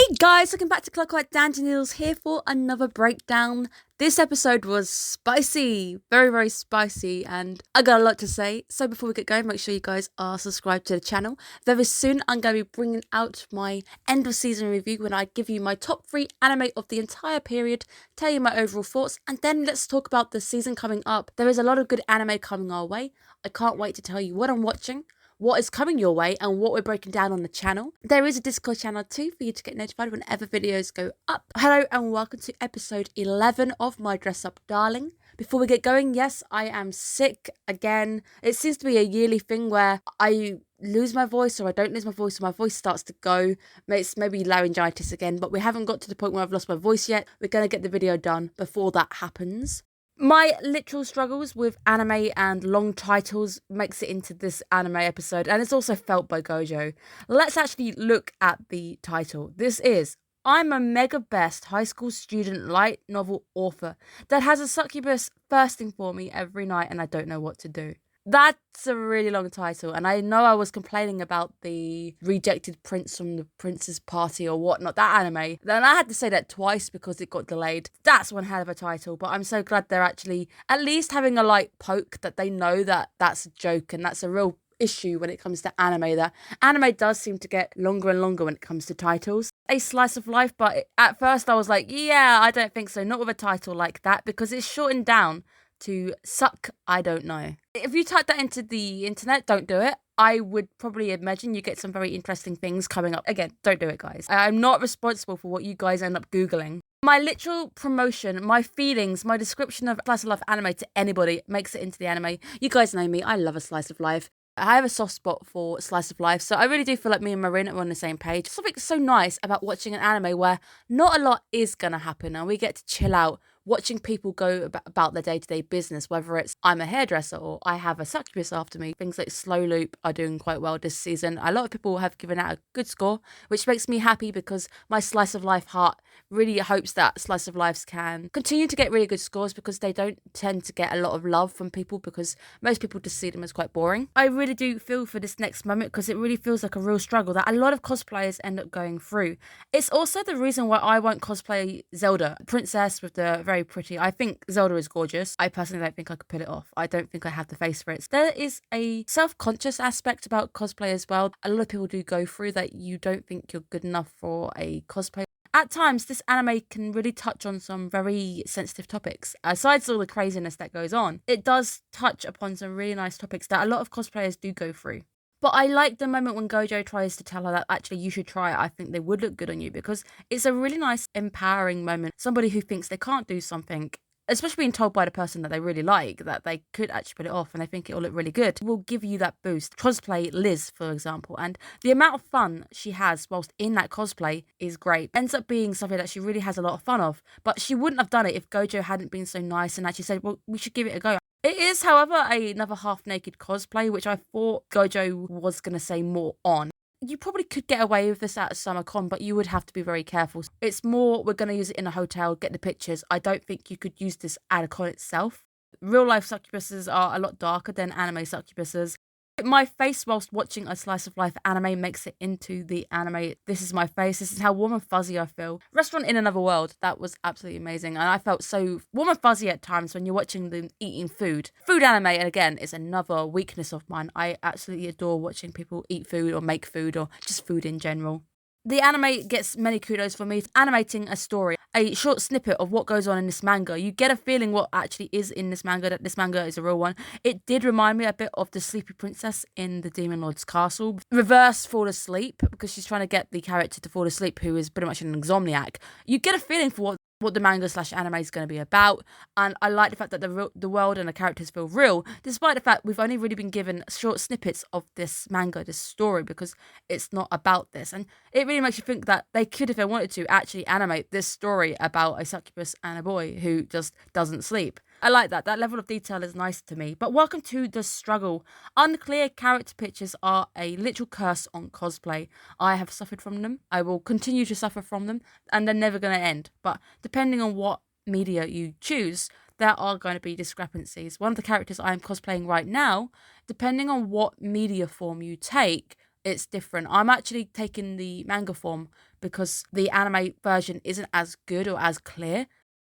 Hey guys, welcome back to Clockwork. Noodles here for another breakdown. This episode was spicy, very spicy, and I got a lot to say. So before we get going, make sure you guys are subscribed to the channel. Very soon I'm going to be bringing out my end of season review when I give you my top 3 anime of the entire period, tell you my overall thoughts, and then let's talk about the season coming up. There is a lot of good anime coming our way. I can't wait to tell you what I'm watching, what is coming your way, and what we're breaking down on the channel. There is a Discord channel too for you to get notified whenever videos go up. Hello and welcome to episode 11 of My Dress Up Darling. Before we get going, yes, I am sick again. It seems to be a yearly thing where I lose my voice or I don't lose my voice or my voice starts to go. It's maybe laryngitis again, but we haven't got to the point where I've lost my voice yet. We're going to get the video done before that happens. My literal struggles with anime and long titles makes it into this anime episode, and it's also felt by Gojo. Let's actually look at the title. This is I'm a mega best high school student light novel author that has a succubus thirsting for me every night and I don't know what to do. That's a really long title, and I know I was complaining about the rejected prince from the prince's party or whatnot, that anime. Then I had to say that twice because it got delayed. That's one hell of a title, but I'm so glad they're actually at least having a light poke that they know that that's a joke and that's a real issue when it comes to anime, that anime does seem to get longer and longer when it comes to titles. A slice of life, but at first I was like, yeah, I don't think so, not with a title like that, because it's shortened down to suck, I don't know. If you type that into the internet, don't do it. I would probably imagine you get some very interesting things coming up. Again, don't do it, guys. I'm not responsible for what you guys end up Googling. My literal promotion, my feelings, my description of slice of life anime to anybody makes it into the anime. You guys know me, I love a slice of life. I have a soft spot for slice of life, so I really do feel like me and Marin are on the same page. Something so nice about watching an anime where not a lot is going to happen and we get to chill out watching people go about their day-to-day business, whether it's I'm a hairdresser or I have a succubus after me. Things like Slow Loop are doing quite well this season. A lot of people have given out a good score, which makes me happy because my slice of life heart really hopes that slice of lives can continue to get really good scores because they don't tend to get a lot of love from people because most people just see them as quite boring. I really do feel for this next moment because it really feels like a real struggle that a lot of cosplayers end up going through. It's also the reason why I won't cosplay Zelda, princess with the very pretty. I think Zelda is gorgeous. I personally don't think I could pull it off. I don't think I have the face for it. There is a self-conscious aspect about cosplay as well. A lot of people do go through that you don't think you're good enough for a cosplay. At times, this anime can really touch on some very sensitive topics. Aside all the craziness that goes on, it does touch upon some really nice topics that a lot of cosplayers do go through. But I like the moment when Gojo tries to tell her that actually you should try it. I think they would look good on you because it's a really nice, empowering moment. Somebody who thinks they can't do something, especially being told by the person that they really like that they could actually put it off and they think it'll look really good, will give you that boost. Cosplay Liz, for example, and the amount of fun she has whilst in that cosplay is great. Ends up being something that she really has a lot of fun of, but she wouldn't have done it if Gojo hadn't been so nice and actually said, well, we should give it a go. It is, however, another half-naked cosplay, which I thought Gojo was going to say more on. You probably could get away with this at a summer con, but you would have to be very careful. It's more, we're going to use it in a hotel, get the pictures. I don't think you could use this at a con itself. Real-life succubuses are a lot darker than anime succubuses. My face whilst watching a slice of life anime makes it into the anime. This is my face. This is how warm and fuzzy I feel. Restaurant in Another World, that was absolutely amazing. And I felt so warm and fuzzy at times when you're watching them eating food. Food anime, and again, is another weakness of mine. I absolutely adore watching people eat food or make food or just food in general. The anime gets many kudos for me. It's animating a story, a short snippet of what goes on in this manga. You get a feeling what actually is in this manga, that this manga is a real one. It did remind me a bit of the Sleepy Princess in the Demon Lord's Castle. Reverse fall asleep, because she's trying to get the character to fall asleep, who is pretty much an insomniac. You get a feeling for what the manga / anime is going to be about, and I like the fact that the world and the characters feel real, despite the fact we've only really been given short snippets of this manga, this story, because it's not about this, and it really makes you think that they could, if they wanted to, actually animate this story about a succubus and a boy who just doesn't sleep. I like that. That level of detail is nice to me. But welcome to the struggle. Unclear character pictures are a literal curse on cosplay. I have suffered from them. I will continue to suffer from them. And they're never going to end. But depending on what media you choose, there are going to be discrepancies. One of the characters I am cosplaying right now, depending on what media form you take, it's different. I'm actually taking the manga form because the anime version isn't as good or as clear.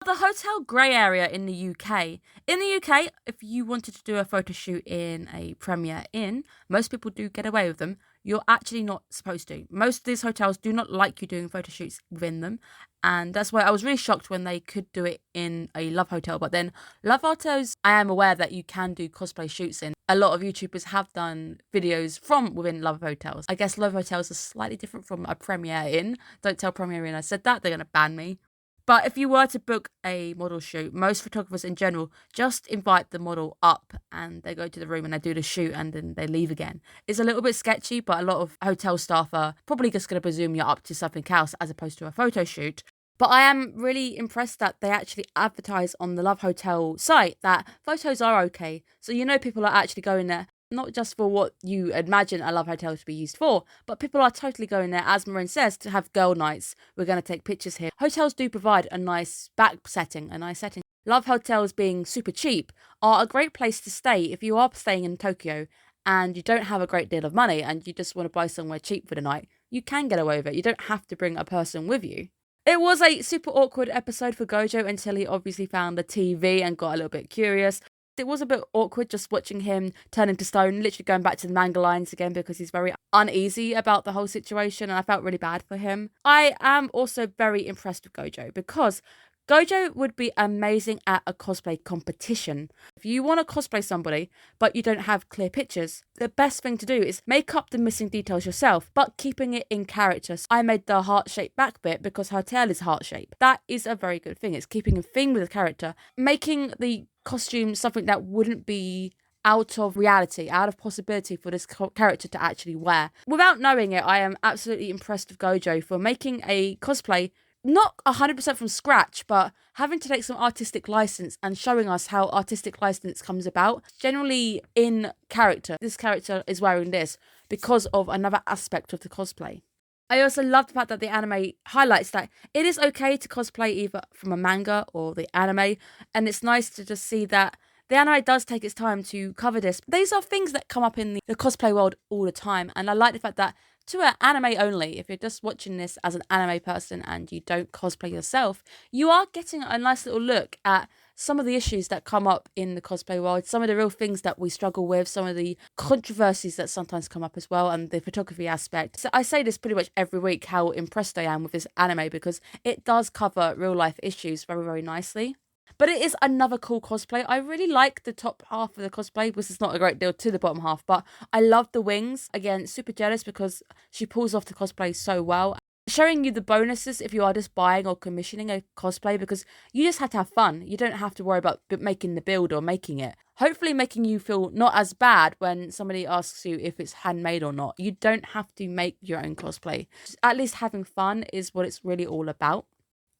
The hotel grey area in the UK. In the UK, if you wanted to do a photo shoot in a Premier Inn, most people do get away with them. You're actually not supposed to. Most of these hotels do not like you doing photo shoots within them. And that's why I was really shocked when they could do it in a Love Hotel. But then Love Hotels, I am aware that you can do cosplay shoots in. A lot of YouTubers have done videos from within Love Hotels. I guess Love Hotels are slightly different from a Premier Inn. Don't tell Premier Inn I said that. They're going to ban me. But if you were to book a model shoot, most photographers in general just invite the model up and they go to the room and they do the shoot and then they leave again. It's a little bit sketchy, but a lot of hotel staff are probably just going to presume you're up to something else as opposed to a photo shoot. But I am really impressed that they actually advertise on the Love Hotel site that photos are okay. So you know people are actually going there, not just for what you imagine a Love Hotel to be used for, but people are totally going there, as Marin says, to have girl nights. We're going to take pictures here. Hotels do provide a nice back setting, a nice setting. Love Hotels, being super cheap, are a great place to stay if you are staying in Tokyo and you don't have a great deal of money and you just want to buy somewhere cheap for the night. You can get away with it. You don't have to bring a person with you. It was a super awkward episode for Gojo until he obviously found the TV and got a little bit curious. It was a bit awkward just watching him turn into stone, literally going back to the manga lines again because he's very uneasy about the whole situation and I felt really bad for him. I am also very impressed with Gojo because Gojo would be amazing at a cosplay competition. If you want to cosplay somebody, but you don't have clear pictures, the best thing to do is make up the missing details yourself, but keeping it in character. So I made the heart-shaped back bit because her tail is heart-shaped. That is a very good thing. It's keeping a thing with the character, making the costume something that wouldn't be out of reality, out of possibility for this character to actually wear. Without knowing it, I am absolutely impressed with Gojo for making a cosplay not 100% from scratch, but having to take some artistic license and showing us how artistic license comes about. Generally in character, this character is wearing this because of another aspect of the cosplay. I also love the fact that the anime highlights that it is okay to cosplay either from a manga or the anime, and it's nice to just see that the anime does take its time to cover this. These are things that come up in the cosplay world all the time, and I like the fact that to an anime only, if you're just watching this as an anime person and you don't cosplay yourself, you are getting a nice little look at some of the issues that come up in the cosplay world, some of the real things that we struggle with, some of the controversies that sometimes come up as well, and the photography aspect. So I say this pretty much every week, how impressed I am with this anime because it does cover real life issues very, very nicely. But it is another cool cosplay. I really like the top half of the cosplay, which is not a great deal to the bottom half, but I love the wings. Again, super jealous because she pulls off the cosplay so well. Showing you the bonuses if you are just buying or commissioning a cosplay because you just have to have fun. You don't have to worry about making the build or making it. Hopefully making you feel not as bad when somebody asks you if it's handmade or not. You don't have to make your own cosplay. Just at least having fun is what it's really all about.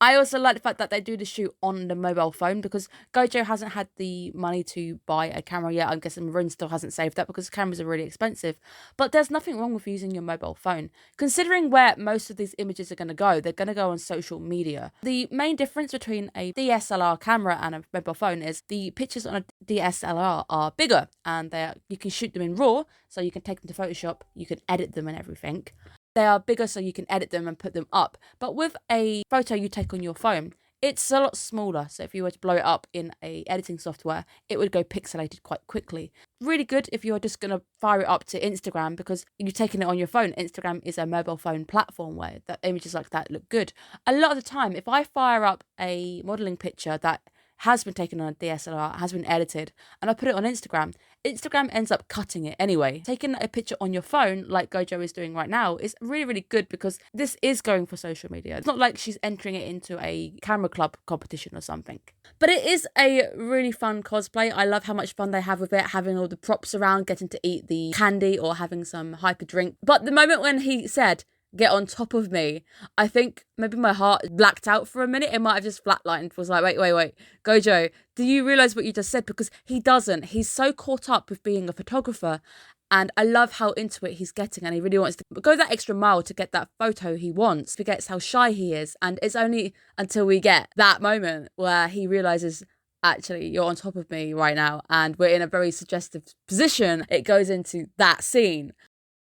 I also like the fact that they do the shoot on the mobile phone because Gojo hasn't had the money to buy a camera yet. I'm guessing Marin still hasn't saved that because cameras are really expensive. But there's nothing wrong with using your mobile phone. Considering where most of these images are going to go, they're going to go on social media. The main difference between a DSLR camera and a mobile phone is the pictures on a DSLR are bigger and you can shoot them in RAW, so you can take them to Photoshop, you can edit them and everything. They are bigger so you can edit them and put them up. But with a photo you take on your phone, it's a lot smaller. So if you were to blow it up in a editing software, it would go pixelated quite quickly. Really good if you're just going to fire it up to Instagram because you're taking it on your phone. Instagram is a mobile phone platform where the images like that look good. A lot of the time, if I fire up a modelling picture that has been taken on a DSLR, has been edited, and I put it on Instagram, Instagram ends up cutting it anyway. Taking a picture on your phone, like Gojo is doing right now, is really, really good because this is going for social media. It's not like she's entering it into a camera club competition or something. But it is a really fun cosplay. I love how much fun they have with it, having all the props around, getting to eat the candy or having some hyper drink. But the moment when he said, "Get on top of me," I think maybe my heart blacked out for a minute. It might have just flatlined. Was like, wait. Gojo, do you realise what you just said? Because he doesn't. He's so caught up with being a photographer. And I love how into it he's getting. And he really wants to go that extra mile to get that photo he wants. Forgets how shy he is. And it's only until we get that moment where he realises, actually, you're on top of me right now. And we're in a very suggestive position. It goes into that scene.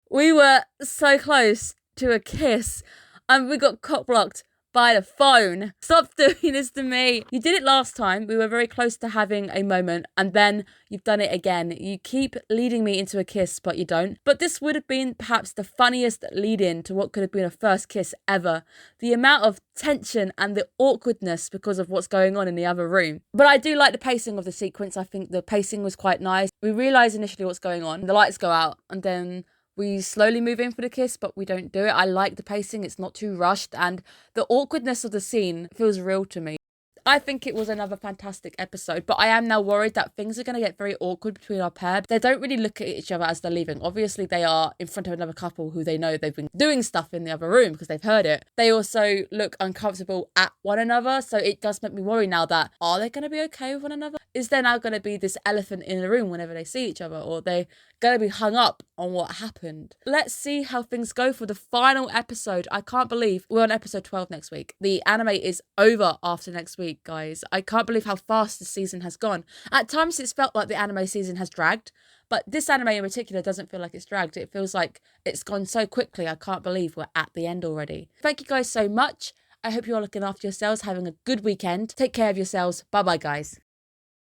We were so close to a kiss. And we got cock-blocked by the phone. Stop doing this to me. You did it last time. We were very close to having a moment, and then you've done it again. You keep leading me into a kiss, but you don't. But this would have been perhaps the funniest lead-in to what could have been a first kiss ever. The amount of tension and the awkwardness because of what's going on in the other room. But I do like the pacing of the sequence. I think the pacing was quite nice. We realise initially what's going on. The lights go out, and then we slowly move in for the kiss, but we don't do it. I like the pacing. It's not too rushed, and the awkwardness of the scene feels real to me. I think it was another fantastic episode, but I am now worried that things are going to get very awkward between our pair. They don't really look at each other as they're leaving. Obviously, they are in front of another couple who they know they've been doing stuff in the other room because they've heard it. They also look uncomfortable at one another, so it does make me worry now that, are they going to be okay with one another? Is there now going to be this elephant in the room whenever they see each other, or are they going to be hung up on what happened? Let's see how things go for the final episode. I can't believe we're on episode 12 next week. The anime is over after next week, guys. I can't believe how fast the season has gone. At times it's felt like the anime season has dragged, but this anime in particular doesn't feel like it's dragged. It feels like it's gone so quickly. I can't believe we're at the end already. Thank you guys so much. I hope you're looking after yourselves, having a good weekend. Take care of yourselves. Bye bye, guys.